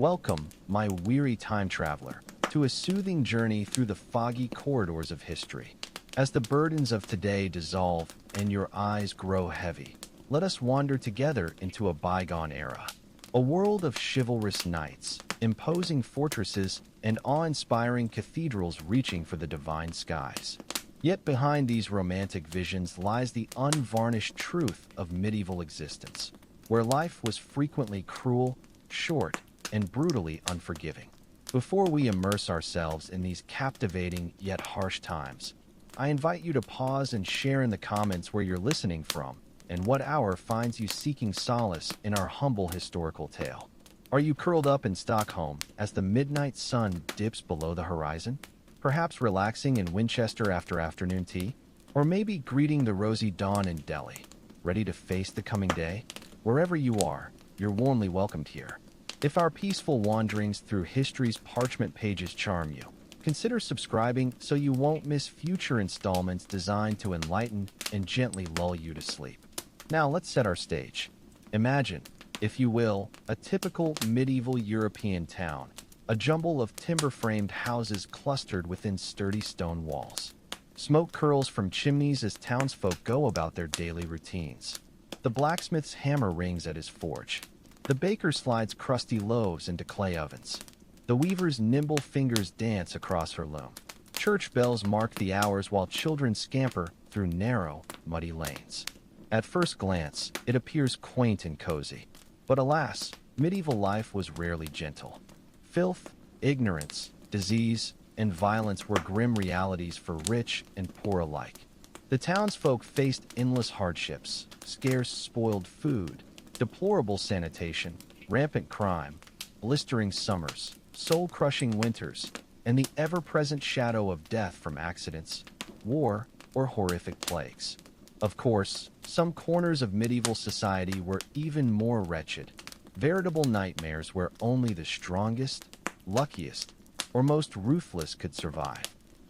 Welcome, my weary time traveler, to a soothing journey through the foggy corridors of history. As the burdens of today dissolve and your eyes grow heavy, let us wander together into a bygone era. A world of chivalrous knights, imposing fortresses, and awe-inspiring cathedrals reaching for the divine skies. Yet behind these romantic visions lies the unvarnished truth of medieval existence, where life was frequently cruel, short, and brutally unforgiving. Before we immerse ourselves in these captivating yet harsh times, I invite you to pause and share in the comments where you're listening from and what hour finds you seeking solace in our humble historical tale. Are you curled up in Stockholm as the midnight sun dips below the horizon? Perhaps relaxing in Winchester after afternoon tea? Or maybe greeting the rosy dawn in Delhi, ready to face the coming day? Wherever you are, you're warmly welcomed here. If our peaceful wanderings through history's parchment pages charm you, consider subscribing so you won't miss future installments designed to enlighten and gently lull you to sleep. Now let's set our stage. Imagine, if you will, a typical medieval European town, a jumble of timber-framed houses clustered within sturdy stone walls. Smoke curls from chimneys as townsfolk go about their daily routines. The blacksmith's hammer rings at his forge. The baker slides crusty loaves into clay ovens. The weaver's nimble fingers dance across her loom. Church bells mark the hours while children scamper through narrow, muddy lanes. At first glance, it appears quaint and cozy. But alas, medieval life was rarely gentle. Filth, ignorance, disease, and violence were grim realities for rich and poor alike. The townsfolk faced endless hardships, scarce spoiled food, deplorable sanitation, rampant crime, blistering summers, soul-crushing winters, and the ever-present shadow of death from accidents, war, or horrific plagues. Of course, some corners of medieval society were even more wretched, veritable nightmares where only the strongest, luckiest, or most ruthless could survive.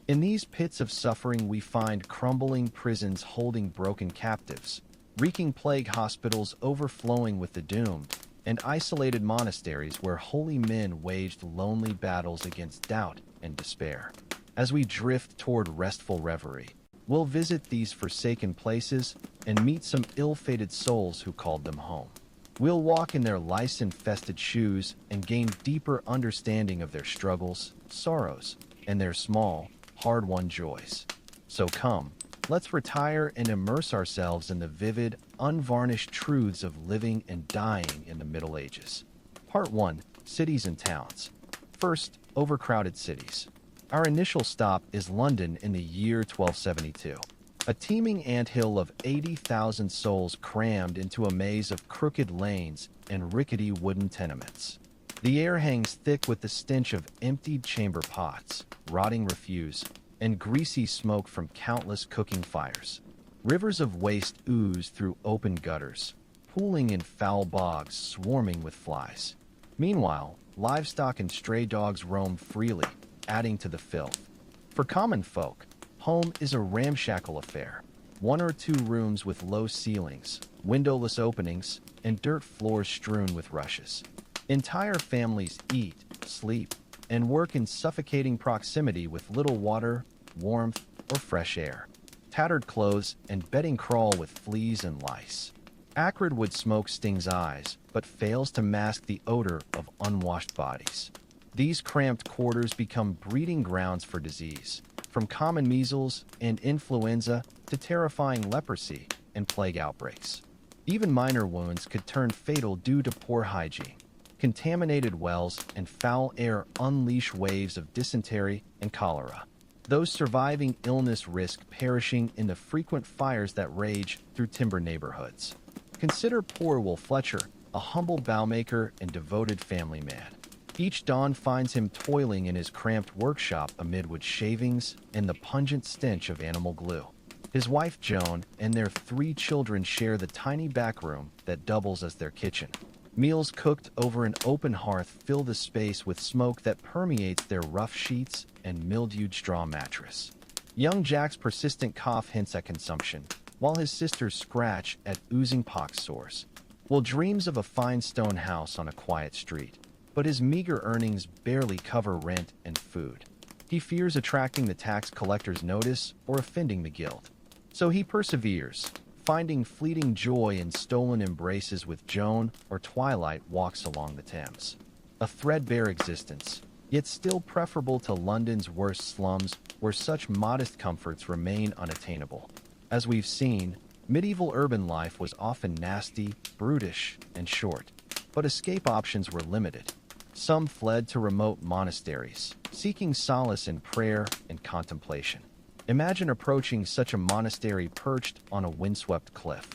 In these pits of suffering we find crumbling prisons holding broken captives, reeking plague hospitals overflowing with the doomed, and isolated monasteries where holy men waged lonely battles against doubt and despair. As we drift toward restful reverie, we'll visit these forsaken places and meet some ill-fated souls who called them home. We'll walk in their lice-infested shoes and gain deeper understanding of their struggles, sorrows, and their small, hard-won joys. So come, let's retire and immerse ourselves in the vivid, unvarnished truths of living and dying in the Middle Ages. Part 1. Cities and Towns. First, overcrowded cities. Our initial stop is London in the year 1272. A teeming anthill of 80,000 souls crammed into a maze of crooked lanes and rickety wooden tenements. The air hangs thick with the stench of emptied chamber pots, rotting refuse, and greasy smoke from countless cooking fires. Rivers of waste ooze through open gutters, pooling in foul bogs swarming with flies. Meanwhile, livestock and stray dogs roam freely, adding to the filth. For common folk, home is a ramshackle affair. One or two rooms with low ceilings, windowless openings, and dirt floors strewn with rushes. Entire families eat, sleep, and work in suffocating proximity with little water, warmth, or fresh air. Tattered clothes and bedding crawl with fleas and lice. Acrid wood smoke stings eyes, but fails to mask the odor of unwashed bodies. These cramped quarters become breeding grounds for disease, from common measles and influenza to terrifying leprosy and plague outbreaks. Even minor wounds could turn fatal due to poor hygiene. Contaminated wells and foul air unleash waves of dysentery and cholera. Those surviving illness risk perishing in the frequent fires that rage through timber neighborhoods. Consider poor Will Fletcher, a humble bowmaker and devoted family man. Each dawn finds him toiling in his cramped workshop amid wood shavings and the pungent stench of animal glue. His wife Joan and their 3 children share the tiny back room that doubles as their kitchen. Meals cooked over an open hearth fill the space with smoke that permeates their rough sheets and mildewed straw mattress. Young Jack's persistent cough hints at consumption, while his sisters scratch at oozing pox sores. Will dreams of a fine stone house on a quiet street. but his meager earnings barely cover rent and food. He fears attracting the tax collector's notice or offending the guild. So he perseveres, finding fleeting joy in stolen embraces with Joan or twilight walks along the Thames. A threadbare existence, yet still preferable to London's worst slums where such modest comforts remain unattainable. As we've seen, medieval urban life was often nasty, brutish, and short, but escape options were limited. Some fled to remote monasteries, seeking solace in prayer and contemplation. Imagine approaching such a monastery perched on a windswept cliff.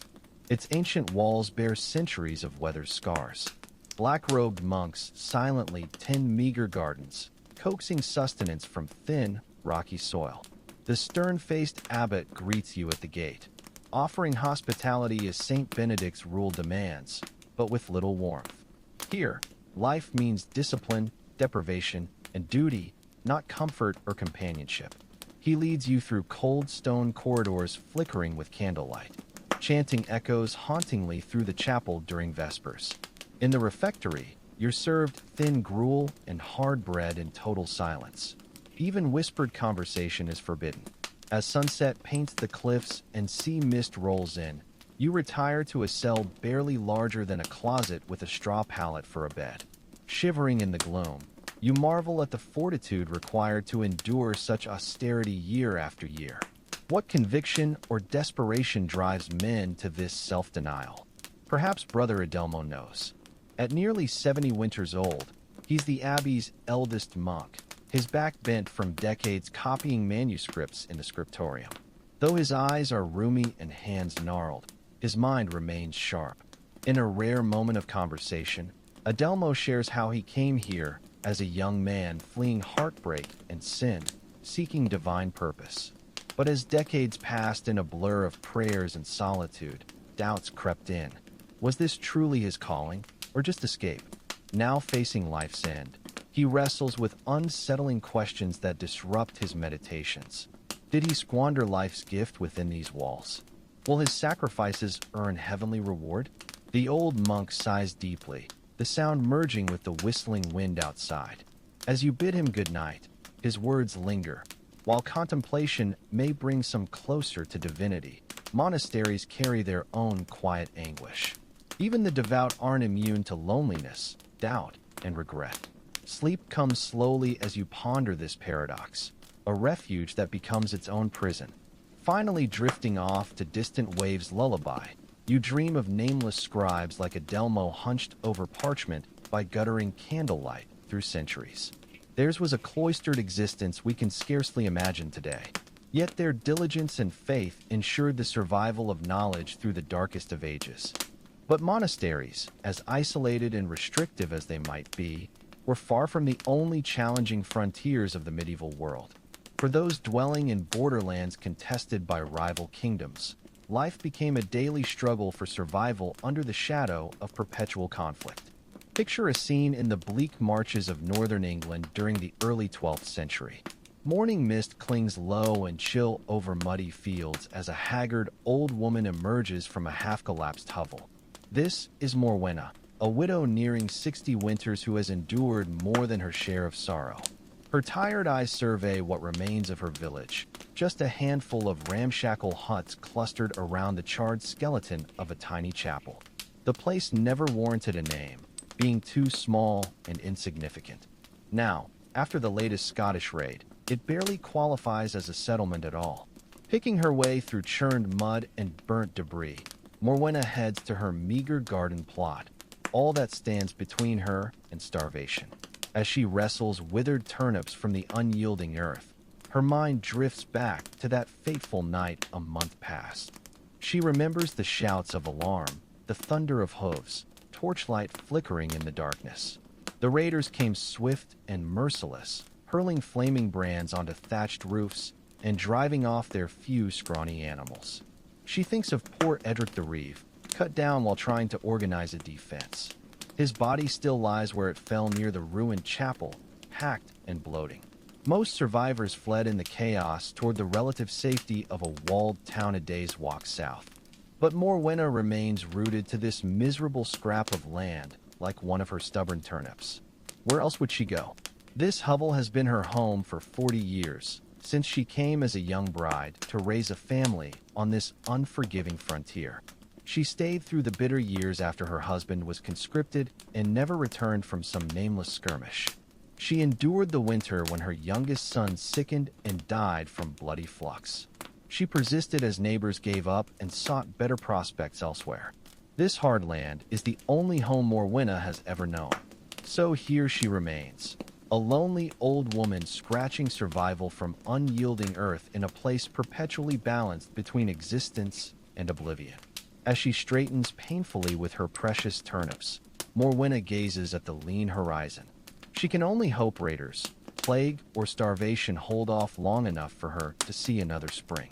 Its ancient walls bear centuries of weather scars. Black-robed monks silently tend meager gardens, coaxing sustenance from thin, rocky soil. The stern-faced abbot greets you at the gate, offering hospitality as St. Benedict's rule demands, but with little warmth. Here, life means discipline, deprivation, and duty, not comfort or companionship. He leads you through cold stone corridors flickering with candlelight, chanting echoes hauntingly through the chapel during Vespers. In the refectory, you're served thin gruel and hard bread in total silence. Even whispered conversation is forbidden. As sunset paints the cliffs and sea mist rolls in, you retire to a cell barely larger than a closet with a straw pallet for a bed. Shivering in the gloom, you marvel at the fortitude required to endure such austerity year after year. What conviction or desperation drives men to this self-denial? Perhaps Brother Adelmo knows. At nearly 70 winters old, he's the abbey's eldest monk, his back bent from decades copying manuscripts in the scriptorium. Though his eyes are rheumy and hands gnarled, his mind remains sharp. In a rare moment of conversation, Adelmo shares how he came here as a young man fleeing heartbreak and sin, seeking divine purpose. But as decades passed in a blur of prayers and solitude, doubts crept in. Was this truly his calling, or just escape? Now facing life's end, he wrestles with unsettling questions that disrupt his meditations. Did he squander life's gift within these walls? Will his sacrifices earn heavenly reward? The old monk sighs deeply, the sound merging with the whistling wind outside. As you bid him good night, his words linger. While contemplation may bring some closer to divinity, monasteries carry their own quiet anguish. Even the devout aren't immune to loneliness, doubt, and regret. Sleep comes slowly as you ponder this paradox, a refuge that becomes its own prison. Finally drifting off to distant waves' lullaby, you dream of nameless scribes like Adelmo hunched over parchment by guttering candlelight through centuries. Theirs was a cloistered existence we can scarcely imagine today. Yet their diligence and faith ensured the survival of knowledge through the darkest of ages. But monasteries, as isolated and restrictive as they might be, were far from the only challenging frontiers of the medieval world. For those dwelling in borderlands contested by rival kingdoms, life became a daily struggle for survival under the shadow of perpetual conflict. Picture a scene in the bleak marches of northern England during the early 12th century. Morning mist clings low and chill over muddy fields as a haggard old woman emerges from a half-collapsed hovel. This is Morwenna, a widow nearing 60 winters who has endured more than her share of sorrow. Her tired eyes survey what remains of her village, just a handful of ramshackle huts clustered around the charred skeleton of a tiny chapel. The place never warranted a name, being too small and insignificant. Now, after the latest Scottish raid, it barely qualifies as a settlement at all. Picking her way through churned mud and burnt debris, Morwenna heads to her meager garden plot, all that stands between her and starvation. As she wrestles withered turnips from the unyielding earth, her mind drifts back to that fateful night a month past. She remembers the shouts of alarm, the thunder of hooves, torchlight flickering in the darkness. The raiders came swift and merciless, hurling flaming brands onto thatched roofs and driving off their few scrawny animals. She thinks of poor Edric the Reeve, cut down while trying to organize a defense. His body still lies where it fell near the ruined chapel, hacked and bloating. Most survivors fled in the chaos toward the relative safety of a walled town a day's walk south. But Morwenna remains rooted to this miserable scrap of land, like one of her stubborn turnips. Where else would she go? This hovel has been her home for 40 years, since she came as a young bride to raise a family on this unforgiving frontier. She stayed through the bitter years after her husband was conscripted and never returned from some nameless skirmish. She endured the winter when her youngest son sickened and died from bloody flux. She persisted as neighbors gave up and sought better prospects elsewhere. This hard land is the only home Morwenna has ever known. So here she remains, a lonely old woman scratching survival from unyielding earth in a place perpetually balanced between existence and oblivion. As she straightens painfully with her precious turnips, Morwenna gazes at the lean horizon. She can only hope raiders, plague, or starvation hold off long enough for her to see another spring.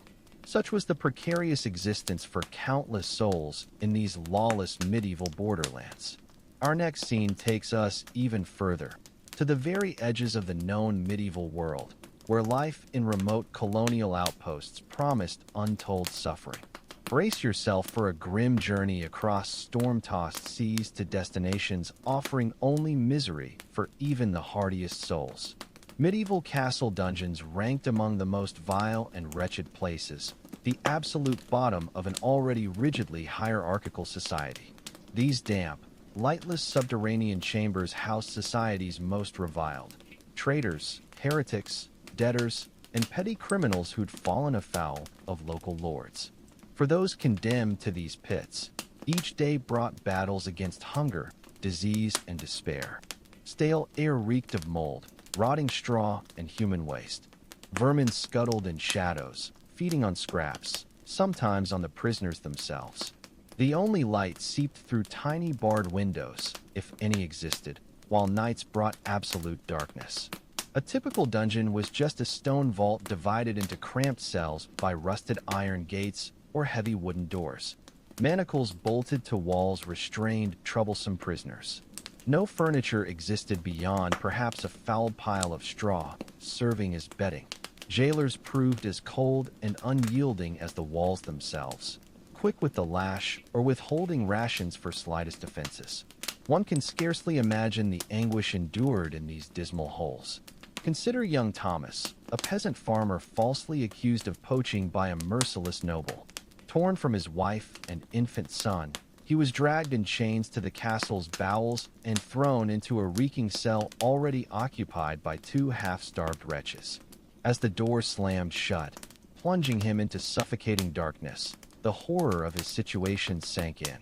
Such was the precarious existence for countless souls in these lawless medieval borderlands. Our next scene takes us even further, to the very edges of the known medieval world, where life in remote colonial outposts promised untold suffering. Brace yourself for a grim journey across storm-tossed seas to destinations offering only misery for even the hardiest souls. Medieval castle dungeons ranked among the most vile and wretched places, the absolute bottom of an already rigidly hierarchical society. These damp, lightless subterranean chambers housed society's most reviled: traitors, heretics, debtors, and petty criminals who'd fallen afoul of local lords. For those condemned to these pits, each day brought battles against hunger, disease, and despair. Stale air reeked of mold, rotting straw, and human waste. Vermin scuttled in shadows, feeding on scraps, sometimes on the prisoners themselves. The only light seeped through tiny barred windows, if any existed, while nights brought absolute darkness. A typical dungeon was just a stone vault divided into cramped cells by rusted iron gates or heavy wooden doors. Manacles bolted to walls restrained troublesome prisoners. No furniture existed beyond perhaps a foul pile of straw, serving as bedding. Jailers proved as cold and unyielding as the walls themselves, quick with the lash or withholding rations for slightest offenses. One can scarcely imagine the anguish endured in these dismal holes. Consider young Thomas, a peasant farmer falsely accused of poaching by a merciless noble. Torn from his wife and infant son, he was dragged in chains to the castle's bowels and thrown into a reeking cell already occupied by two half-starved wretches. As the door slammed shut, plunging him into suffocating darkness, the horror of his situation sank in.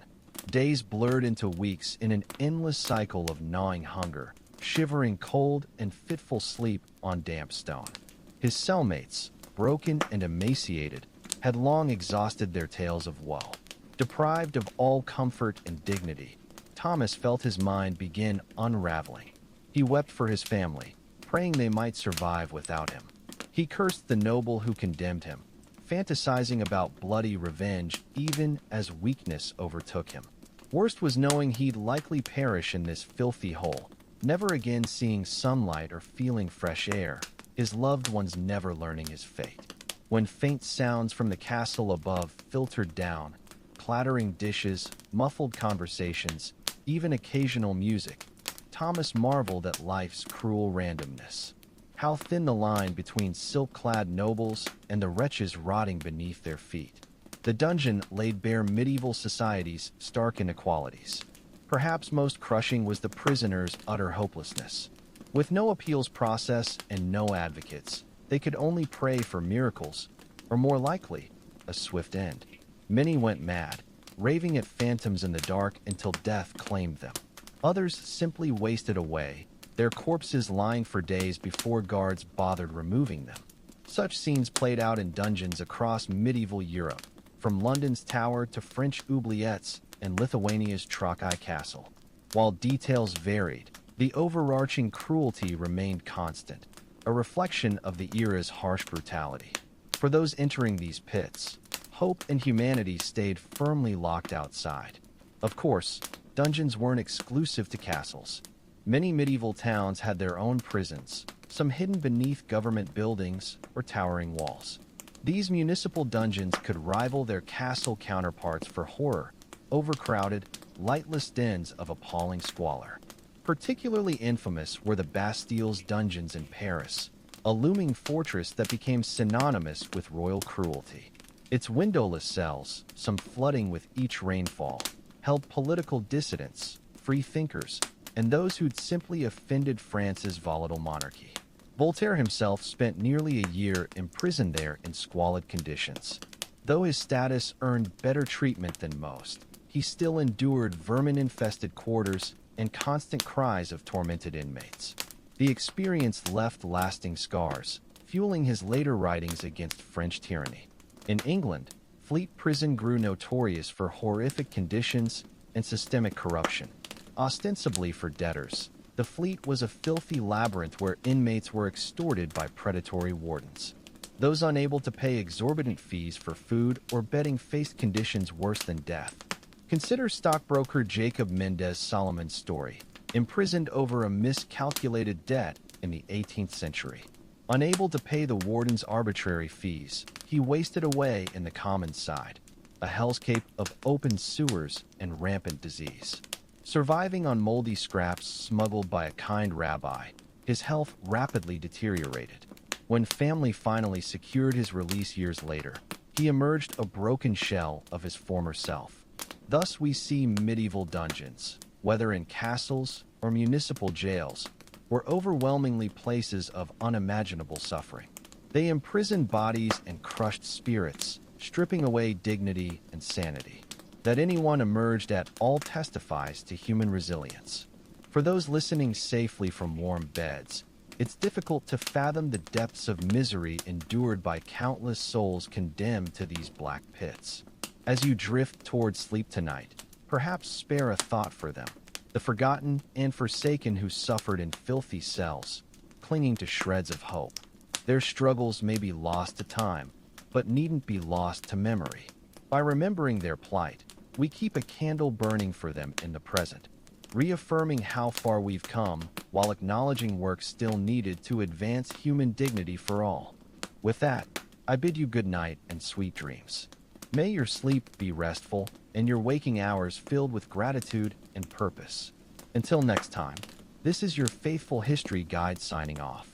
Days blurred into weeks in an endless cycle of gnawing hunger, shivering cold and fitful sleep on damp stone. His cellmates, broken and emaciated, had long exhausted their tales of woe. Deprived of all comfort and dignity, Thomas felt his mind begin unraveling. He wept for his family, praying they might survive without him. He cursed the noble who condemned him, fantasizing about bloody revenge even as weakness overtook him. Worst was knowing he'd likely perish in this filthy hole, never again seeing sunlight or feeling fresh air, his loved ones never learning his fate. When faint sounds from the castle above filtered down, clattering dishes, muffled conversations, even occasional music, Thomas marveled at life's cruel randomness. How thin the line between silk-clad nobles and the wretches rotting beneath their feet. The dungeon laid bare medieval society's stark inequalities. Perhaps most crushing was the prisoner's utter hopelessness. With no appeals process and no advocates, they could only pray for miracles, or more likely, a swift end. Many went mad, raving at phantoms in the dark until death claimed them. Others simply wasted away, their corpses lying for days before guards bothered removing them. Such scenes played out in dungeons across medieval Europe, from London's Tower to French Oubliettes and Lithuania's Trakai Castle. While details varied, the overarching cruelty remained constant, a reflection of the era's harsh brutality. For those entering these pits, hope and humanity stayed firmly locked outside. Of course, dungeons weren't exclusive to castles. Many medieval towns had their own prisons, some hidden beneath government buildings or towering walls. These municipal dungeons could rival their castle counterparts for horror, overcrowded, lightless dens of appalling squalor. Particularly infamous were the Bastille's dungeons in Paris, a looming fortress that became synonymous with royal cruelty. Its windowless cells, some flooding with each rainfall, held political dissidents, free thinkers, and those who'd simply offended France's volatile monarchy. Voltaire himself spent nearly a year imprisoned there in squalid conditions. Though his status earned better treatment than most, he still endured vermin-infested quarters and constant cries of tormented inmates. The experience left lasting scars, fueling his later writings against French tyranny. In England, Fleet Prison grew notorious for horrific conditions and systemic corruption. Ostensibly for debtors, the Fleet was a filthy labyrinth where inmates were extorted by predatory wardens. Those unable to pay exorbitant fees for food or bedding faced conditions worse than death. Consider stockbroker Jacob Mendez Solomon's story, imprisoned over a miscalculated debt in the 18th century. Unable to pay the warden's arbitrary fees, he wasted away in the common side, a hellscape of open sewers and rampant disease. Surviving on moldy scraps smuggled by a kind rabbi, his health rapidly deteriorated. When family finally secured his release years later, he emerged a broken shell of his former self. Thus we see medieval dungeons, whether in castles or municipal jails, were overwhelmingly places of unimaginable suffering. They imprisoned bodies and crushed spirits, stripping away dignity and sanity. That anyone emerged at all testifies to human resilience. For those listening safely from warm beds, it's difficult to fathom the depths of misery endured by countless souls condemned to these black pits. As you drift toward sleep tonight, perhaps spare a thought for them, the forgotten and forsaken who suffered in filthy cells, clinging to shreds of hope. Their struggles may be lost to time, but needn't be lost to memory. By remembering their plight, we keep a candle burning for them in the present, reaffirming how far we've come while acknowledging work still needed to advance human dignity for all. With that, I bid you good night and sweet dreams. May your sleep be restful and your waking hours filled with gratitude and purpose. Until next time, this is your faithful history guide signing off.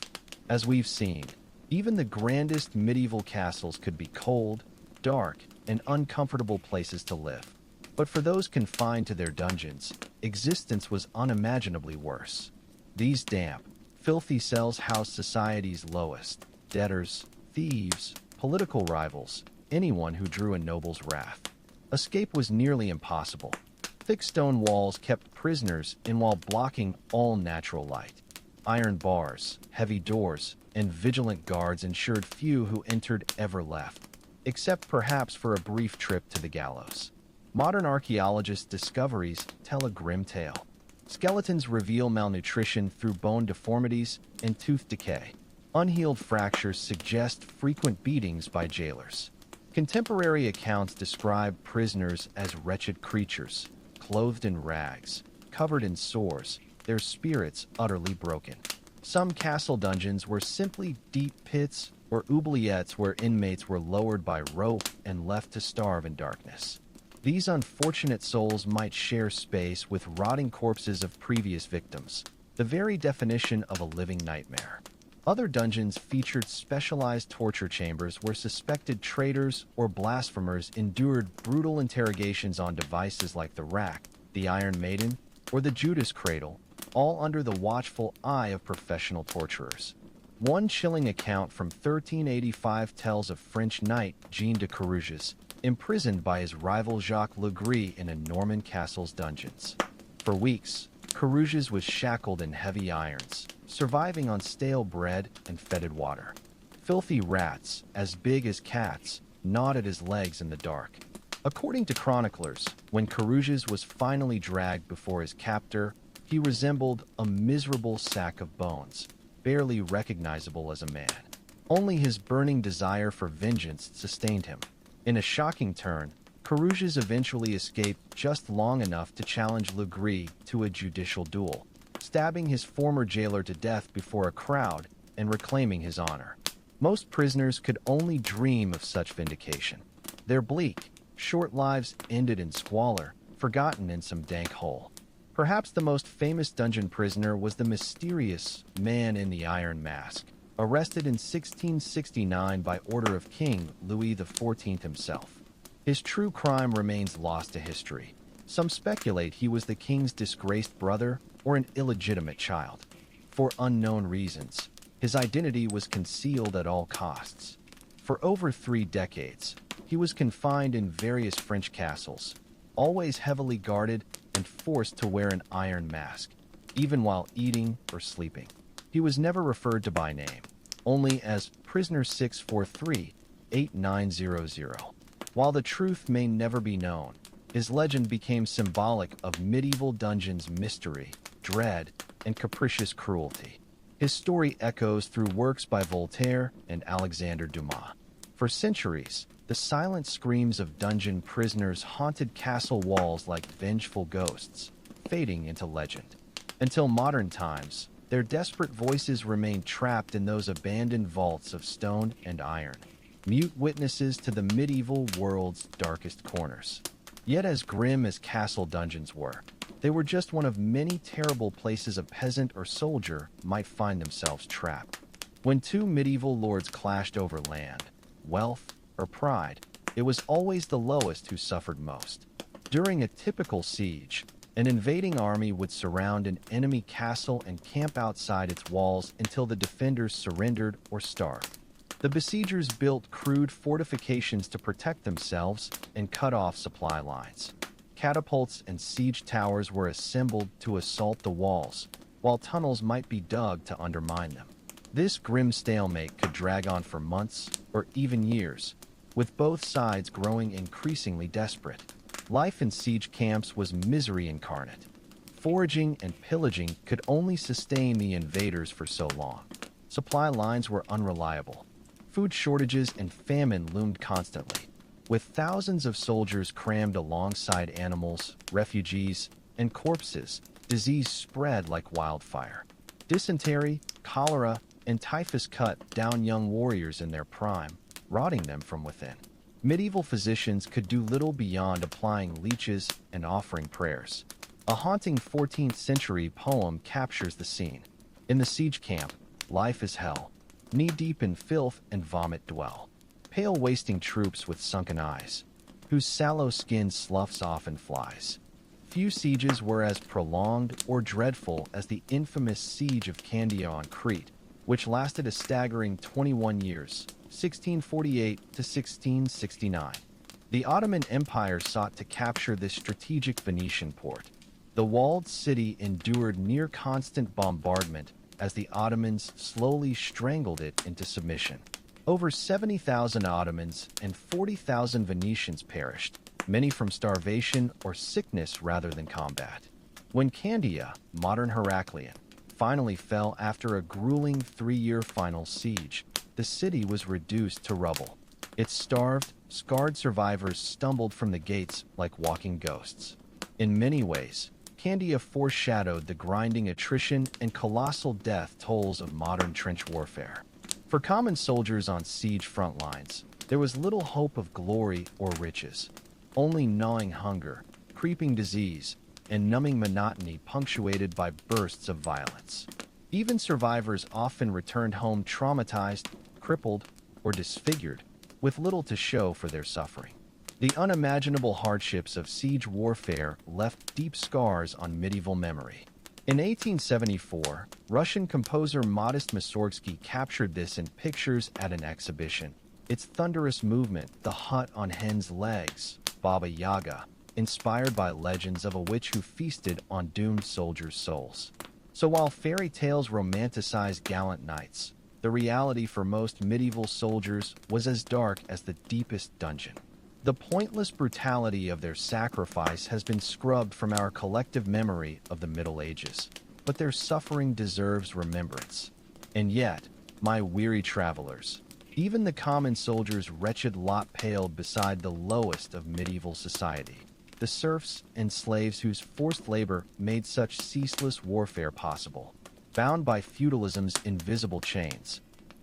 As we've seen, even the grandest medieval castles could be cold, dark, and uncomfortable places to live. But for those confined to their dungeons, existence was unimaginably worse. These damp, filthy cells housed society's lowest, debtors, thieves, political rivals, anyone who drew a noble's wrath. Escape was nearly impossible. Thick stone walls kept prisoners in while blocking all natural light. Iron bars, heavy doors, and vigilant guards ensured few who entered ever left, except perhaps for a brief trip to the gallows. Modern archaeologists' discoveries tell a grim tale. Skeletons reveal malnutrition through bone deformities and tooth decay. Unhealed fractures suggest frequent beatings by jailers. Contemporary accounts describe prisoners as wretched creatures, clothed in rags, covered in sores, their spirits utterly broken. Some castle dungeons were simply deep pits or oubliettes where inmates were lowered by rope and left to starve in darkness. These unfortunate souls might share space with rotting corpses of previous victims, the very definition of a living nightmare. Other dungeons featured specialized torture chambers where suspected traitors or blasphemers endured brutal interrogations on devices like the rack, the Iron Maiden, or the Judas Cradle, all under the watchful eye of professional torturers. One chilling account from 1385 tells of French knight Jean de Carouges, imprisoned by his rival Jacques Legris in a Norman castle's dungeons. For weeks, Carouges was shackled in heavy irons, surviving on stale bread and fetid water. Filthy rats, as big as cats, gnawed at his legs in the dark. According to chroniclers, when Carouges was finally dragged before his captor, he resembled a miserable sack of bones, barely recognizable as a man. Only his burning desire for vengeance sustained him. In a shocking turn, Carouges eventually escaped just long enough to challenge Legris to a judicial duel, stabbing his former jailer to death before a crowd and reclaiming his honor. Most prisoners could only dream of such vindication. Their bleak, short lives ended in squalor, forgotten in some dank hole. Perhaps the most famous dungeon prisoner was the mysterious Man in the Iron Mask, arrested in 1669 by order of King Louis XIV himself. His true crime remains lost to history. Some speculate he was the king's disgraced brother or an illegitimate child. For unknown reasons, his identity was concealed at all costs. For over 3 decades, he was confined in various French castles, always heavily guarded and forced to wear an iron mask, even while eating or sleeping. He was never referred to by name, only as Prisoner 643-8900. While the truth may never be known, his legend became symbolic of medieval dungeons' mystery, dread, and capricious cruelty. His story echoes through works by Voltaire and Alexander Dumas. For centuries, the silent screams of dungeon prisoners haunted castle walls like vengeful ghosts, fading into legend. Until modern times, their desperate voices remain trapped in those abandoned vaults of stone and iron, mute witnesses to the medieval world's darkest corners. Yet as grim as castle dungeons were, they were just one of many terrible places a peasant or soldier might find themselves trapped. When 2 medieval lords clashed over land, wealth, or pride, it was always the lowest who suffered most. During a typical siege, an invading army would surround an enemy castle and camp outside its walls until the defenders surrendered or starved. The besiegers built crude fortifications to protect themselves and cut off supply lines. Catapults and siege towers were assembled to assault the walls, while tunnels might be dug to undermine them. This grim stalemate could drag on for months or even years, with both sides growing increasingly desperate. Life in siege camps was misery incarnate. Foraging and pillaging could only sustain the invaders for so long. Supply lines were unreliable. Food shortages and famine loomed constantly. With thousands of soldiers crammed alongside animals, refugees, and corpses, disease spread like wildfire. Dysentery, cholera, and typhus cut down young warriors in their prime, rotting them from within. Medieval physicians could do little beyond applying leeches and offering prayers. A haunting 14th century poem captures the scene. In the siege camp, life is hell. Knee-deep in filth and vomit dwell. Pale wasting troops with sunken eyes, whose sallow skin sloughs off and flies. Few sieges were as prolonged or dreadful as the infamous siege of Candia on Crete, which lasted a staggering 21 years, 1648 to 1669. The Ottoman Empire sought to capture this strategic Venetian port. The walled city endured near constant bombardment as the Ottomans slowly strangled it into submission. Over 70,000 Ottomans and 40,000 Venetians perished, many from starvation or sickness rather than combat. When Candia, modern Heraklion, finally fell after a grueling 3-year final siege, the city was reduced to rubble. Its starved, scarred survivors stumbled from the gates like walking ghosts. In many ways, Candia foreshadowed the grinding attrition and colossal death tolls of modern trench warfare. For common soldiers on siege front lines, there was little hope of glory or riches. Only gnawing hunger, creeping disease, and numbing monotony punctuated by bursts of violence. Even survivors often returned home traumatized, crippled, or disfigured, with little to show for their suffering. The unimaginable hardships of siege warfare left deep scars on medieval memory. In 1874, Russian composer Modest Mussorgsky captured this in pictures at an exhibition. Its thunderous movement, the hut on hen's legs, Baba Yaga, inspired by legends of a witch who feasted on doomed soldiers' souls. So while fairy tales romanticize gallant knights, the reality for most medieval soldiers was as dark as the deepest dungeon. The pointless brutality of their sacrifice has been scrubbed from our collective memory of the Middle Ages, but their suffering deserves remembrance. And yet, my weary travelers, even the common soldier's wretched lot paled beside the lowest of medieval society, the serfs and slaves whose forced labor made such ceaseless warfare possible. Bound by feudalism's invisible chains,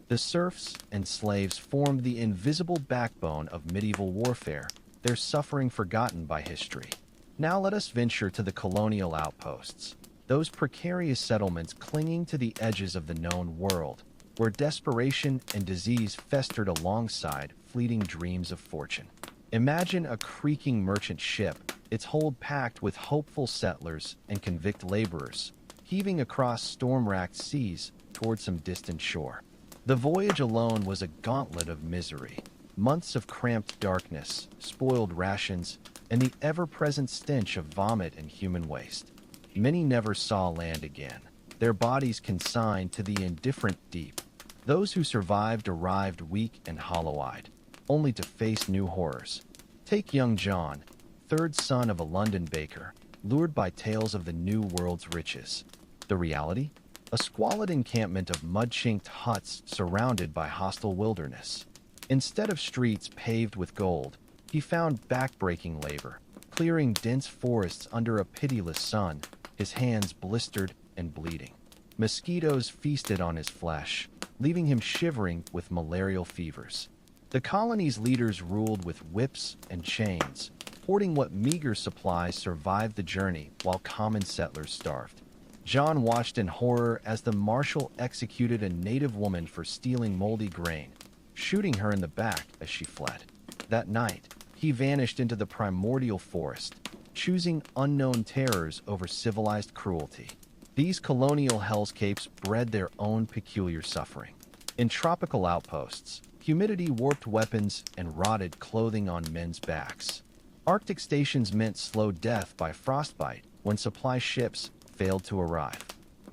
the serfs and slaves formed the invisible backbone of medieval warfare, their suffering forgotten by history. Now let us venture to the colonial outposts, those precarious settlements clinging to the edges of the known world, where desperation and disease festered alongside fleeting dreams of fortune. Imagine a creaking merchant ship, its hold packed with hopeful settlers and convict laborers, heaving across storm-racked seas toward some distant shore. The voyage alone was a gauntlet of misery. Months of cramped darkness, spoiled rations, and the ever-present stench of vomit and human waste. Many never saw land again, their bodies consigned to the indifferent deep. Those who survived arrived weak and hollow-eyed, only to face new horrors. Take young John, third son of a London baker, lured by tales of the new world's riches. The reality? A squalid encampment of mud-chinked huts surrounded by hostile wilderness. Instead of streets paved with gold, he found back-breaking labor, clearing dense forests under a pitiless sun, his hands blistered and bleeding. Mosquitoes feasted on his flesh, leaving him shivering with malarial fevers. The colony's leaders ruled with whips and chains, hoarding what meager supplies survived the journey while common settlers starved. John watched in horror as the marshal executed a native woman for stealing moldy grain, shooting her in the back as she fled. That night, he vanished into the primordial forest, choosing unknown terrors over civilized cruelty. These colonial hellscapes bred their own peculiar suffering. In tropical outposts, humidity warped weapons and rotted clothing on men's backs. Arctic stations meant slow death by frostbite when supply ships failed to arrive.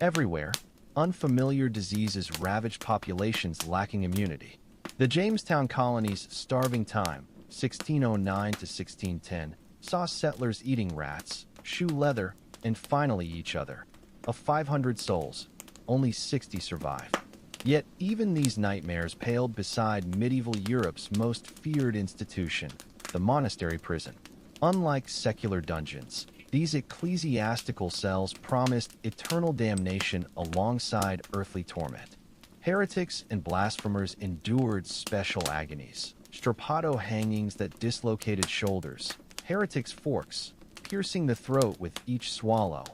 Everywhere, unfamiliar diseases ravaged populations lacking immunity. The Jamestown colony's starving time, 1609 to 1610, saw settlers eating rats, shoe leather, and finally each other. Of 500 souls, only 60 survived. Yet even these nightmares paled beside medieval Europe's most feared institution, the monastery prison. Unlike secular dungeons, these ecclesiastical cells promised eternal damnation alongside earthly torment. Heretics and blasphemers endured special agonies, strappado hangings that dislocated shoulders, heretics' forks, piercing the throat with each swallow,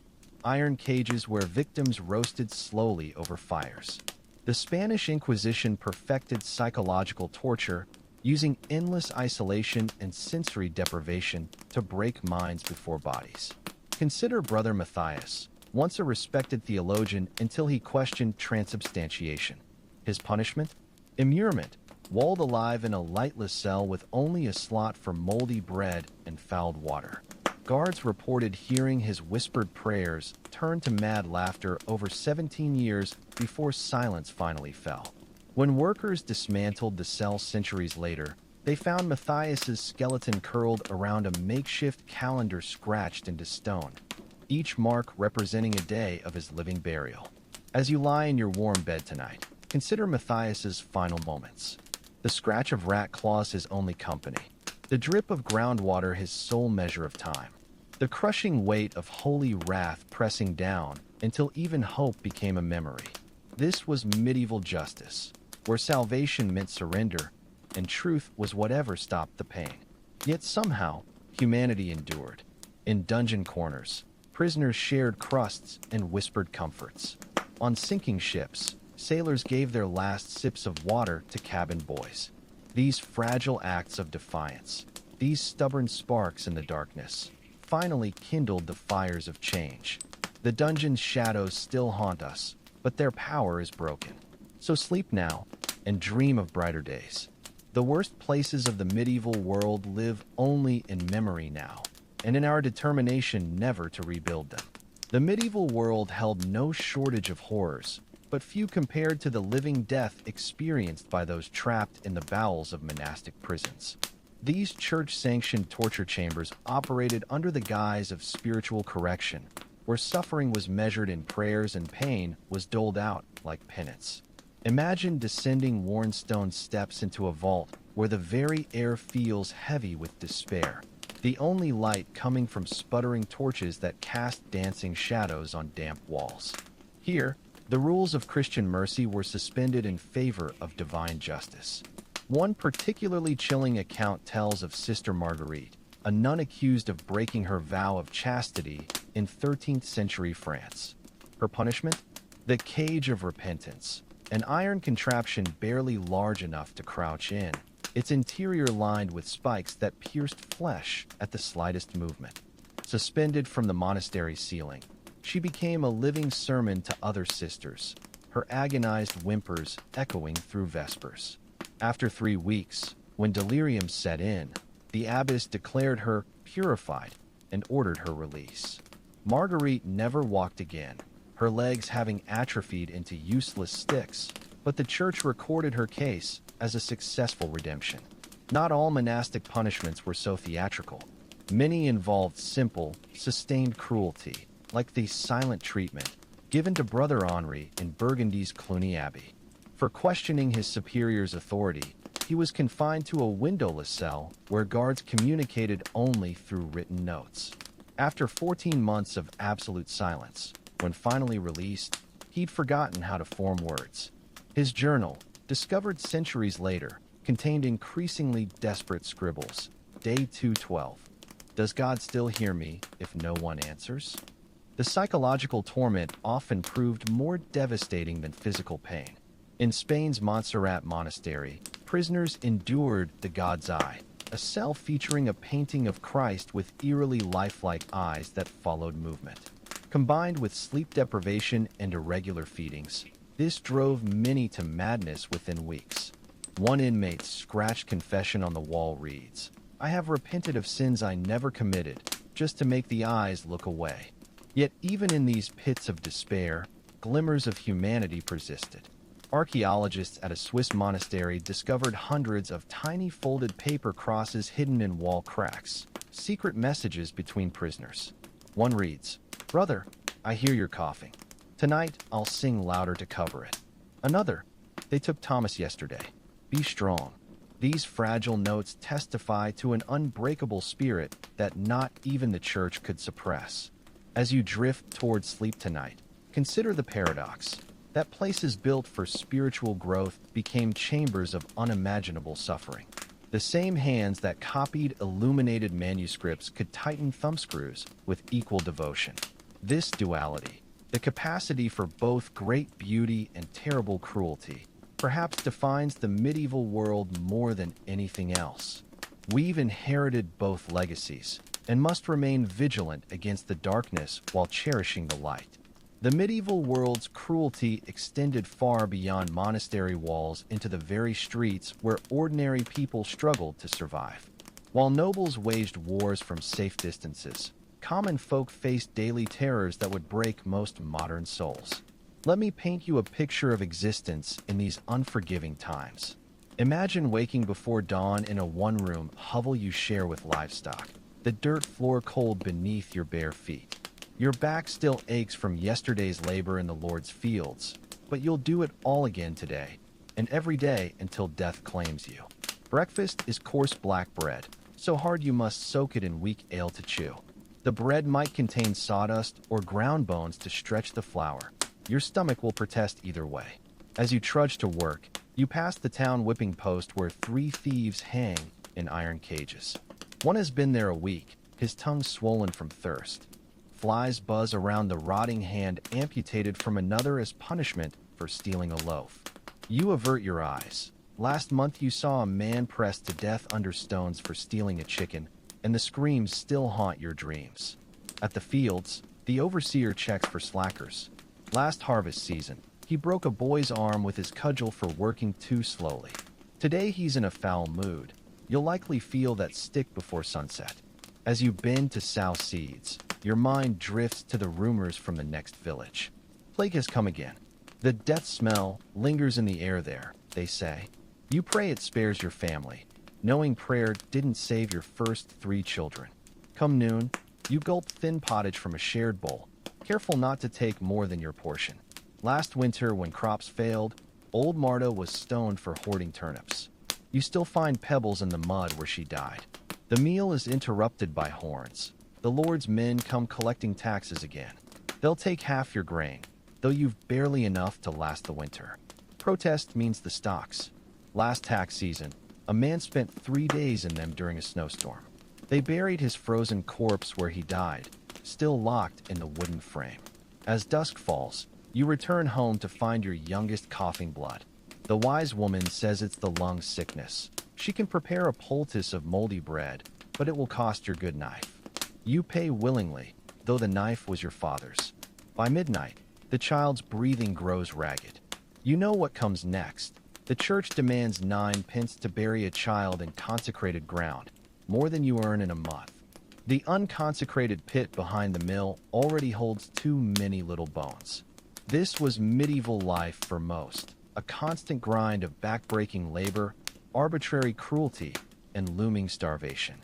iron cages where victims roasted slowly over fires. The Spanish Inquisition perfected psychological torture, using endless isolation and sensory deprivation to break minds before bodies. Consider Brother Matthias, once a respected theologian until he questioned transubstantiation. His punishment? Immurement, walled alive in a lightless cell with only a slot for moldy bread and fouled water. Guards reported hearing his whispered prayers turn to mad laughter over 17 years before silence finally fell. When workers dismantled the cell centuries later, they found Matthias's skeleton curled around a makeshift calendar scratched into stone, each mark representing a day of his living burial. As you lie in your warm bed tonight, consider Matthias's final moments. The scratch of rat claws his only company, the drip of groundwater his sole measure of time, the crushing weight of holy wrath pressing down until even hope became a memory. This was medieval justice, where salvation meant surrender, and truth was whatever stopped the pain. Yet somehow, humanity endured. In dungeon corners, prisoners shared crusts and whispered comforts. On sinking ships, sailors gave their last sips of water to cabin boys. These fragile acts of defiance, these stubborn sparks in the darkness, finally kindled the fires of change. The dungeon's shadows still haunt us, but their power is broken. So sleep now, and dream of brighter days. The worst places of the medieval world live only in memory now, and in our determination never to rebuild them. The medieval world held no shortage of horrors, but few compared to the living death experienced by those trapped in the bowels of monastic prisons. These church-sanctioned torture chambers operated under the guise of spiritual correction, where suffering was measured in prayers and pain was doled out like penance. Imagine descending worn stone steps into a vault where the very air feels heavy with despair, the only light coming from sputtering torches that cast dancing shadows on damp walls. Here, the rules of Christian mercy were suspended in favor of divine justice. One particularly chilling account tells of Sister Marguerite, a nun accused of breaking her vow of chastity in 13th century France. Her punishment? The cage of repentance, an iron contraption barely large enough to crouch in, its interior lined with spikes that pierced flesh at the slightest movement. Suspended from the monastery ceiling, she became a living sermon to other sisters, her agonized whimpers echoing through vespers. After 3 weeks, when delirium set in, the abbess declared her purified and ordered her release. Marguerite never walked again, her legs having atrophied into useless sticks, but the church recorded her case as a successful redemption. Not all monastic punishments were so theatrical. Many involved simple, sustained cruelty, like the silent treatment given to Brother Henri in Burgundy's Cluny Abbey. For questioning his superior's authority, he was confined to a windowless cell where guards communicated only through written notes. After 14 months of absolute silence, when finally released, he'd forgotten how to form words. His journal, discovered centuries later, contained increasingly desperate scribbles. Day 212. Does God still hear me if no one answers? The psychological torment often proved more devastating than physical pain. In Spain's Montserrat Monastery, prisoners endured the God's Eye, a cell featuring a painting of Christ with eerily lifelike eyes that followed movement. Combined with sleep deprivation and irregular feedings, this drove many to madness within weeks. One inmate's scratched confession on the wall reads, "I have repented of sins I never committed, just to make the eyes look away." Yet even in these pits of despair, glimmers of humanity persisted. Archaeologists at a Swiss monastery discovered hundreds of tiny folded paper crosses hidden in wall cracks, secret messages between prisoners. One reads, "Brother, I hear you're coughing. Tonight, I'll sing louder to cover it." Another, "They took Thomas yesterday. Be strong." These fragile notes testify to an unbreakable spirit that not even the church could suppress. As you drift towards sleep tonight, consider the paradox. That places built for spiritual growth became chambers of unimaginable suffering. The same hands that copied illuminated manuscripts could tighten thumbscrews with equal devotion. This duality, the capacity for both great beauty and terrible cruelty, perhaps defines the medieval world more than anything else. We've inherited both legacies and must remain vigilant against the darkness while cherishing the light. The medieval world's cruelty extended far beyond monastery walls into the very streets where ordinary people struggled to survive. While nobles waged wars from safe distances, common folk faced daily terrors that would break most modern souls. Let me paint you a picture of existence in these unforgiving times. Imagine waking before dawn in a one-room hovel you share with livestock, the dirt floor cold beneath your bare feet. Your back still aches from yesterday's labor in the Lord's fields, but you'll do it all again today, and every day until death claims you. Breakfast is coarse black bread, so hard you must soak it in weak ale to chew. The bread might contain sawdust or ground bones to stretch the flour. Your stomach will protest either way. As you trudge to work, you pass the town whipping post where 3 thieves hang in iron cages. One has been there a week, his tongue swollen from thirst. Flies buzz around the rotting hand amputated from another as punishment for stealing a loaf. You avert your eyes. Last month you saw a man pressed to death under stones for stealing a chicken, and the screams still haunt your dreams. At the fields, the overseer checks for slackers. Last harvest season, he broke a boy's arm with his cudgel for working too slowly. Today he's in a foul mood. You'll likely feel that stick before sunset. As you bend to sow seeds, your mind drifts to the rumors from the next village. Plague has come again. The death smell lingers in the air there, they say. You pray it spares your family, knowing prayer didn't save your first 3 children. Come noon, you gulp thin pottage from a shared bowl, careful not to take more than your portion. Last winter, when crops failed, old Marta was stoned for hoarding turnips. You still find pebbles in the mud where she died. The meal is interrupted by horns. The Lord's men come collecting taxes again. They'll take half your grain, though you've barely enough to last the winter. Protest means the stocks. Last tax season, a man spent 3 days in them during a snowstorm. They buried his frozen corpse where he died, still locked in the wooden frame. As dusk falls, you return home to find your youngest coughing blood. The wise woman says it's the lung sickness. She can prepare a poultice of moldy bread, but it will cost your good knife. You pay willingly, though the knife was your father's. By midnight, the child's breathing grows ragged. You know what comes next. The church demands 9 pence to bury a child in consecrated ground, more than you earn in a month. The unconsecrated pit behind the mill already holds too many little bones. This was medieval life for most, a constant grind of backbreaking labor, arbitrary cruelty, and looming starvation.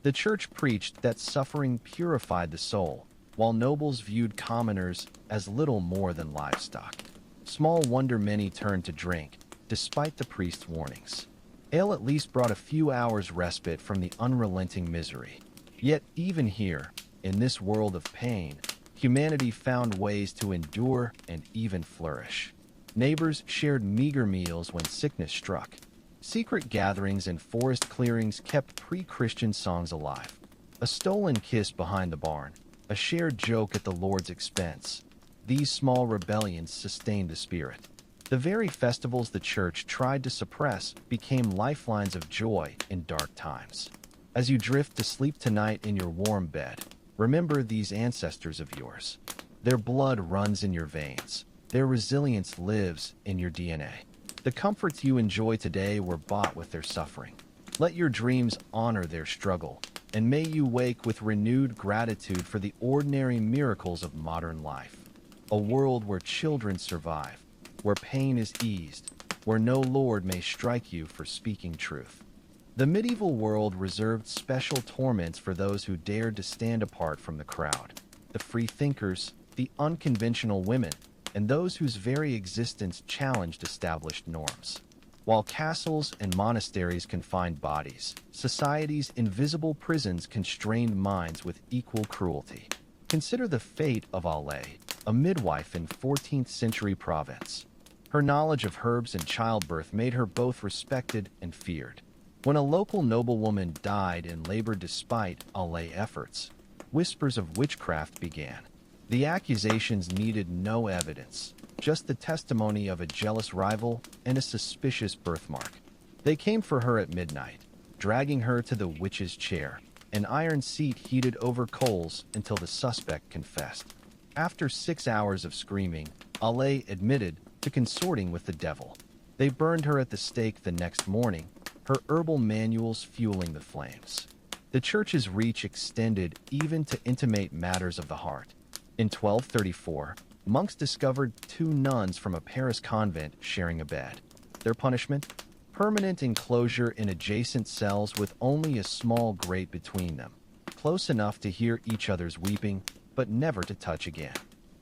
The church preached that suffering purified the soul, while nobles viewed commoners as little more than livestock. Small wonder many turned to drink, despite the priest's warnings. Ale at least brought a few hours' respite from the unrelenting misery. Yet even here, in this world of pain, humanity found ways to endure and even flourish. Neighbors shared meager meals when sickness struck. Secret gatherings in forest clearings kept pre-Christian songs alive. A stolen kiss behind the barn, a shared joke at the Lord's expense. These small rebellions sustained the spirit. The very festivals the church tried to suppress became lifelines of joy in dark times. As you drift to sleep tonight in your warm bed, remember these ancestors of yours. Their blood runs in your veins. Their resilience lives in your DNA. The comforts you enjoy today were bought with their suffering. Let your dreams honor their struggle, and may you wake with renewed gratitude for the ordinary miracles of modern life. A world where children survive, where pain is eased, where no lord may strike you for speaking truth. The medieval world reserved special torments for those who dared to stand apart from the crowd. The free thinkers, the unconventional women, and those whose very existence challenged established norms. While castles and monasteries confined bodies, society's invisible prisons constrained minds with equal cruelty. Consider the fate of Oubliette, a midwife in 14th century Provence. Her knowledge of herbs and childbirth made her both respected and feared. When a local noblewoman died in labor despite Oubliette's efforts, whispers of witchcraft began. The accusations needed no evidence, just the testimony of a jealous rival and a suspicious birthmark. They came for her at midnight, dragging her to the witch's chair, an iron seat heated over coals until the suspect confessed. After 6 hours of screaming, Oubliette admitted to consorting with the devil. They burned her at the stake the next morning, her herbal manuals fueling the flames. The church's reach extended even to intimate matters of the heart. In 1234, monks discovered 2 nuns from a Paris convent sharing a bed. Their punishment? Permanent enclosure in adjacent cells with only a small grate between them, close enough to hear each other's weeping, but never to touch again.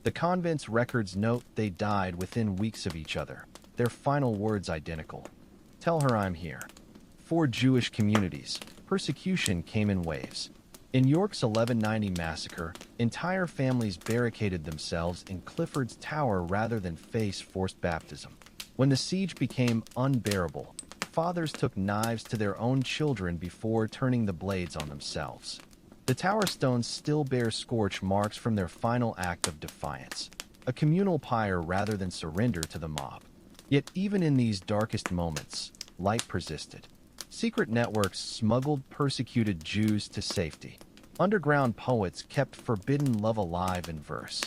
The convent's records note they died within weeks of each other, their final words identical. "Tell her I'm here." For Jewish communities, persecution came in waves. In York's 1190 massacre, entire families barricaded themselves in Clifford's Tower rather than face forced baptism. When the siege became unbearable, fathers took knives to their own children before turning the blades on themselves. The tower stones still bear scorch marks from their final act of defiance, a communal pyre rather than surrender to the mob. Yet even in these darkest moments, light persisted. Secret networks smuggled persecuted Jews to safety. Underground poets kept forbidden love alive in verse.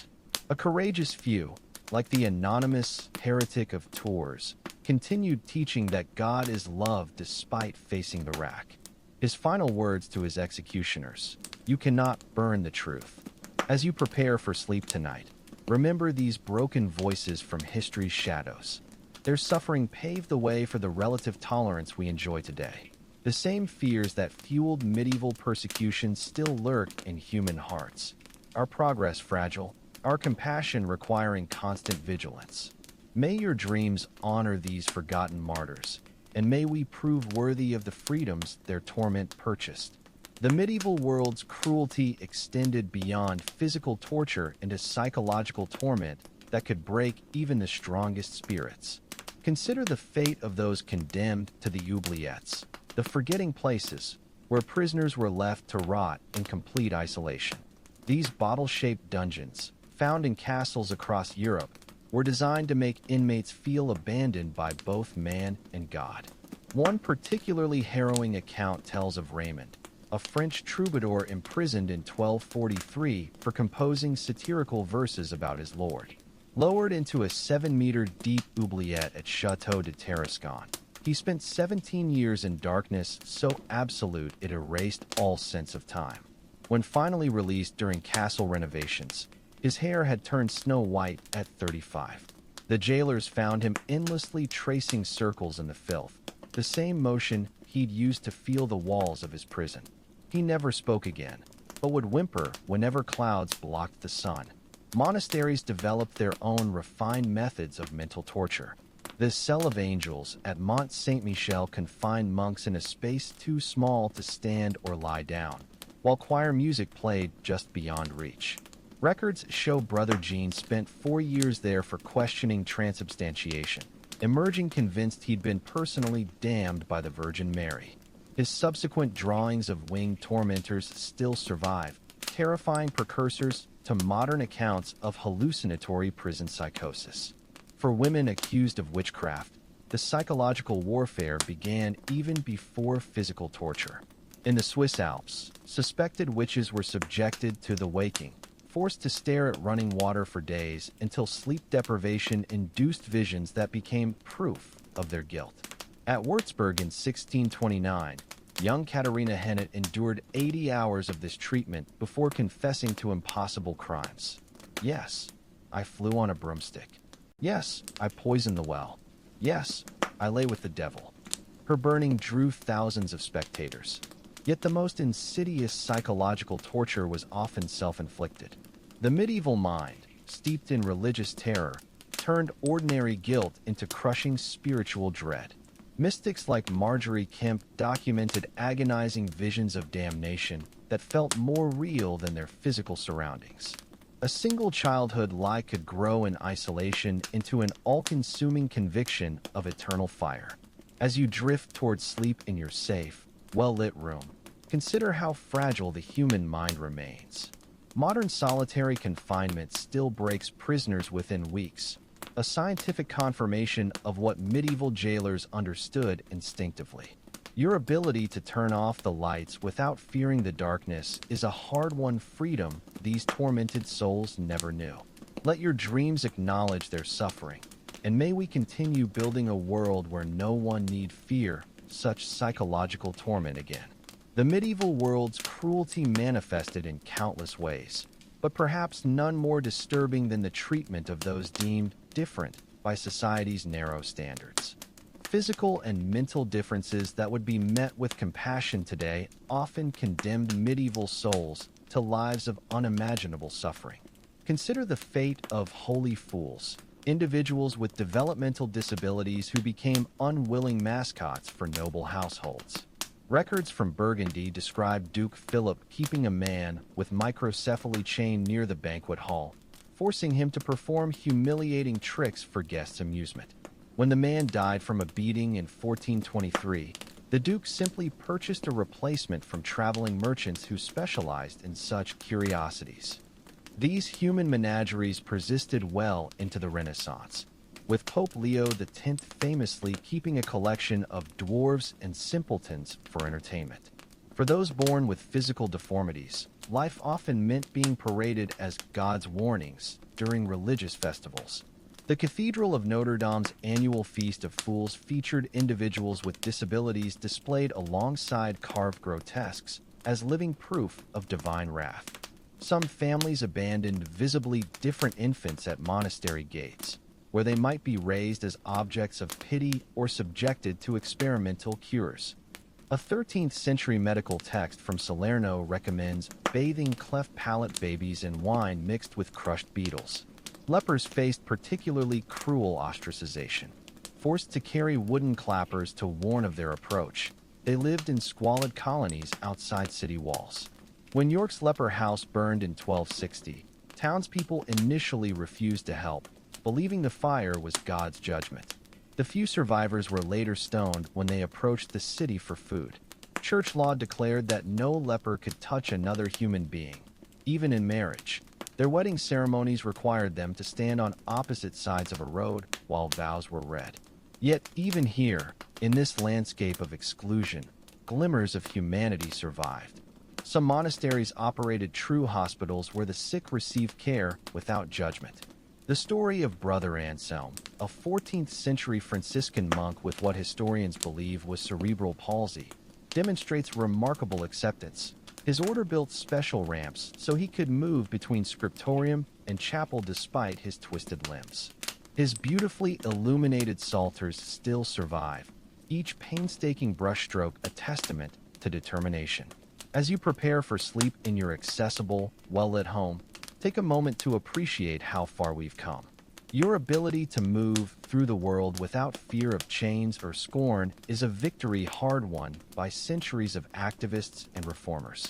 A courageous few, like the anonymous heretic of Tours, continued teaching that God is love despite facing the rack. His final words to his executioners: "You cannot burn the truth." As you prepare for sleep tonight, remember these broken voices from history's shadows. Their suffering paved the way for the relative tolerance we enjoy today. The same fears that fueled medieval persecution still lurk in human hearts. Our progress fragile, our compassion requiring constant vigilance. May your dreams honor these forgotten martyrs, and may we prove worthy of the freedoms their torment purchased. The medieval world's cruelty extended beyond physical torture into psychological torment that could break even the strongest spirits. Consider the fate of those condemned to the oubliettes, the forgetting places, where prisoners were left to rot in complete isolation. These bottle-shaped dungeons, found in castles across Europe, were designed to make inmates feel abandoned by both man and God. One particularly harrowing account tells of Raymond, a French troubadour imprisoned in 1243 for composing satirical verses about his lord. Lowered into a 7-meter deep oubliette at Château de Tarascon, he spent 17 years in darkness so absolute it erased all sense of time. When finally released during castle renovations, his hair had turned snow white at 35. The jailers found him endlessly tracing circles in the filth, the same motion he'd used to feel the walls of his prison. He never spoke again, but would whimper whenever clouds blocked the sun. Monasteries developed their own refined methods of mental torture. The Cell of Angels at Mont Saint-Michel confined monks in a space too small to stand or lie down, while choir music played just beyond reach. Records show Brother Jean spent 4 years there for questioning transubstantiation, emerging convinced he'd been personally damned by the Virgin Mary. His subsequent drawings of winged tormentors still survive, terrifying precursors to modern accounts of hallucinatory prison psychosis. For women accused of witchcraft, the psychological warfare began even before physical torture. In the Swiss Alps, suspected witches were subjected to the waking, forced to stare at running water for days until sleep deprivation induced visions that became proof of their guilt. At Würzburg in 1629, young Katharina Hennet endured 80 hours of this treatment before confessing to impossible crimes. Yes, I flew on a broomstick. Yes, I poisoned the well. Yes, I lay with the devil. Her burning drew thousands of spectators. Yet the most insidious psychological torture was often self-inflicted. The medieval mind, steeped in religious terror, turned ordinary guilt into crushing spiritual dread. Mystics like Marjorie Kemp documented agonizing visions of damnation that felt more real than their physical surroundings. A single childhood lie could grow in isolation into an all-consuming conviction of eternal fire. As you drift towards sleep in your safe, well-lit room, consider how fragile the human mind remains. Modern solitary confinement still breaks prisoners within weeks, a scientific confirmation of what medieval jailers understood instinctively. Your ability to turn off the lights without fearing the darkness is a hard-won freedom these tormented souls never knew. Let your dreams acknowledge their suffering, and may we continue building a world where no one need fear such psychological torment again. The medieval world's cruelty manifested in countless ways, but perhaps none more disturbing than the treatment of those deemed different by society's narrow standards. Physical and mental differences that would be met with compassion today often condemned medieval souls to lives of unimaginable suffering. Consider the fate of holy fools, individuals with developmental disabilities who became unwilling mascots for noble households. Records from Burgundy describe Duke Philip keeping a man with microcephaly chained near the banquet hall, forcing him to perform humiliating tricks for guests' amusement. When the man died from a beating in 1423, the Duke simply purchased a replacement from traveling merchants who specialized in such curiosities. These human menageries persisted well into the Renaissance, with Pope Leo X famously keeping a collection of dwarves and simpletons for entertainment. For those born with physical deformities, life often meant being paraded as God's warnings during religious festivals. The Cathedral of Notre Dame's annual Feast of Fools featured individuals with disabilities displayed alongside carved grotesques as living proof of divine wrath. Some families abandoned visibly different infants at monastery gates, where they might be raised as objects of pity or subjected to experimental cures. A 13th century medical text from Salerno recommends bathing cleft palate babies in wine mixed with crushed beetles. Lepers faced particularly cruel ostracization. Forced to carry wooden clappers to warn of their approach, they lived in squalid colonies outside city walls. When York's leper house burned in 1260, townspeople initially refused to help, believing the fire was God's judgment. The few survivors were later stoned when they approached the city for food. Church law declared that no leper could touch another human being, even in marriage. Their wedding ceremonies required them to stand on opposite sides of a road while vows were read. Yet even here, in this landscape of exclusion, glimmers of humanity survived. Some monasteries operated true hospitals where the sick received care without judgment. The story of Brother Anselm, a 14th century Franciscan monk with what historians believe was cerebral palsy, demonstrates remarkable acceptance. His order built special ramps so he could move between scriptorium and chapel despite his twisted limbs. His beautifully illuminated psalters still survive, each painstaking brushstroke a testament to determination. As you prepare for sleep in your accessible, well-lit home, take a moment to appreciate how far we've come. Your ability to move through the world without fear of chains or scorn is a victory hard won by centuries of activists and reformers.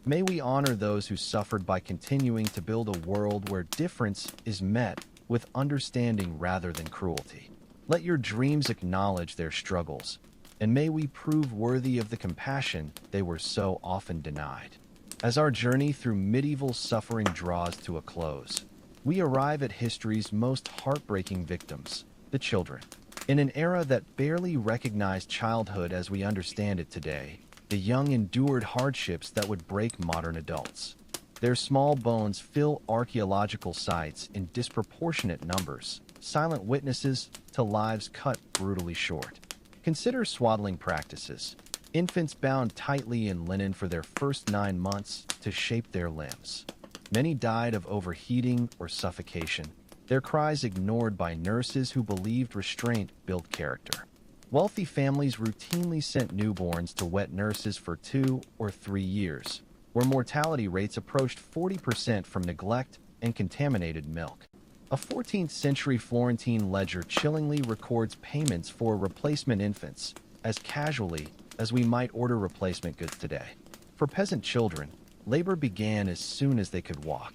May we honor those who suffered by continuing to build a world where difference is met with understanding rather than cruelty. Let your dreams acknowledge their struggles, and may we prove worthy of the compassion they were so often denied. As our journey through medieval suffering draws to a close, we arrive at history's most heartbreaking victims, the children. In an era that barely recognized childhood as we understand it today, the young endured hardships that would break modern adults. Their small bones fill archaeological sites in disproportionate numbers, silent witnesses to lives cut brutally short. Consider swaddling practices. Infants bound tightly in linen for their first 9 months to shape their limbs. Many died of overheating or suffocation, their cries ignored by nurses who believed restraint built character. Wealthy families routinely sent newborns to wet nurses for 2 or 3 years, where mortality rates approached 40% from neglect and contaminated milk. A 14th century Florentine ledger chillingly records payments for replacement infants as casually as we might order replacement goods today. For peasant children, labor began as soon as they could walk.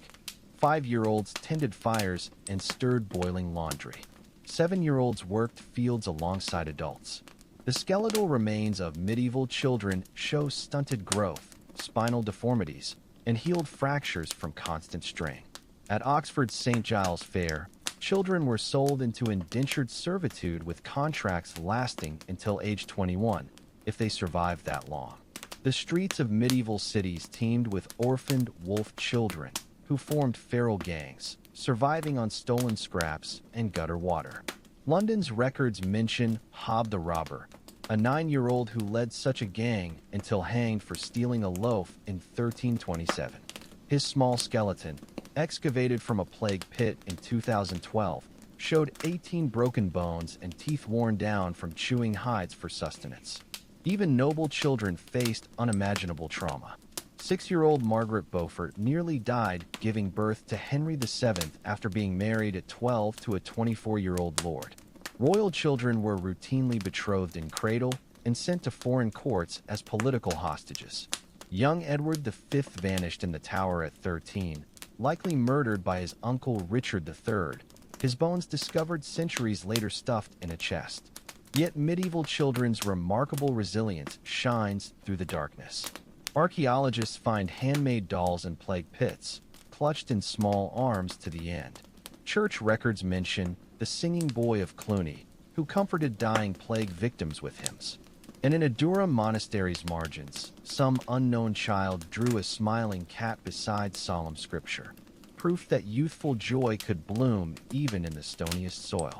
5-year-olds tended fires and stirred boiling laundry. 7-year-olds worked fields alongside adults. The skeletal remains of medieval children show stunted growth, spinal deformities, and healed fractures from constant strain. At Oxford's St. Giles Fair, children were sold into indentured servitude with contracts lasting until age 21, if they survived that long. The streets of medieval cities teemed with orphaned wolf children who formed feral gangs, surviving on stolen scraps and gutter water. London's records mention Hob the Robber, a 9-year-old who led such a gang until hanged for stealing a loaf in 1327. His small skeleton, excavated from a plague pit in 2012, showed 18 broken bones and teeth worn down from chewing hides for sustenance. Even noble children faced unimaginable trauma. 6-year-old Margaret Beaufort nearly died giving birth to Henry VII after being married at 12 to a 24-year-old lord. Royal children were routinely betrothed in cradle and sent to foreign courts as political hostages. Young Edward V vanished in the Tower at 13, likely murdered by his uncle Richard III, his bones discovered centuries later stuffed in a chest. Yet medieval children's remarkable resilience shines through the darkness. Archaeologists find handmade dolls in plague pits, clutched in small arms to the end. Church records mention the singing boy of Cluny, who comforted dying plague victims with hymns. And in a Durham monastery's margins, some unknown child drew a smiling cat beside solemn scripture, proof that youthful joy could bloom even in the stoniest soil.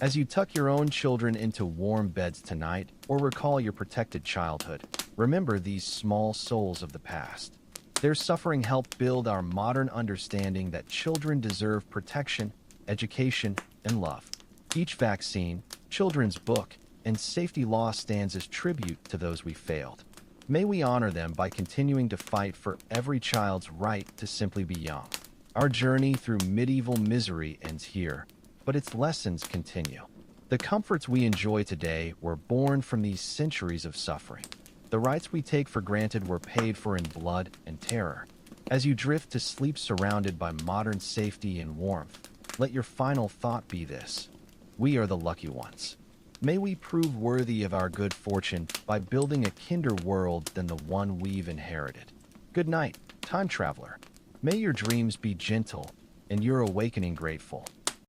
As you tuck your own children into warm beds tonight, or recall your protected childhood, remember these small souls of the past. Their suffering helped build our modern understanding that children deserve protection, education, and love. Each vaccine, children's book, and safety law stands as tribute to those we failed. May we honor them by continuing to fight for every child's right to simply be young. Our journey through medieval misery ends here, but its lessons continue. The comforts we enjoy today were born from these centuries of suffering. The rights we take for granted were paid for in blood and terror. As you drift to sleep surrounded by modern safety and warmth, let your final thought be this: we are the lucky ones. May we prove worthy of our good fortune by building a kinder world than the one we've inherited. Good night, time traveler. May your dreams be gentle and your awakening grateful.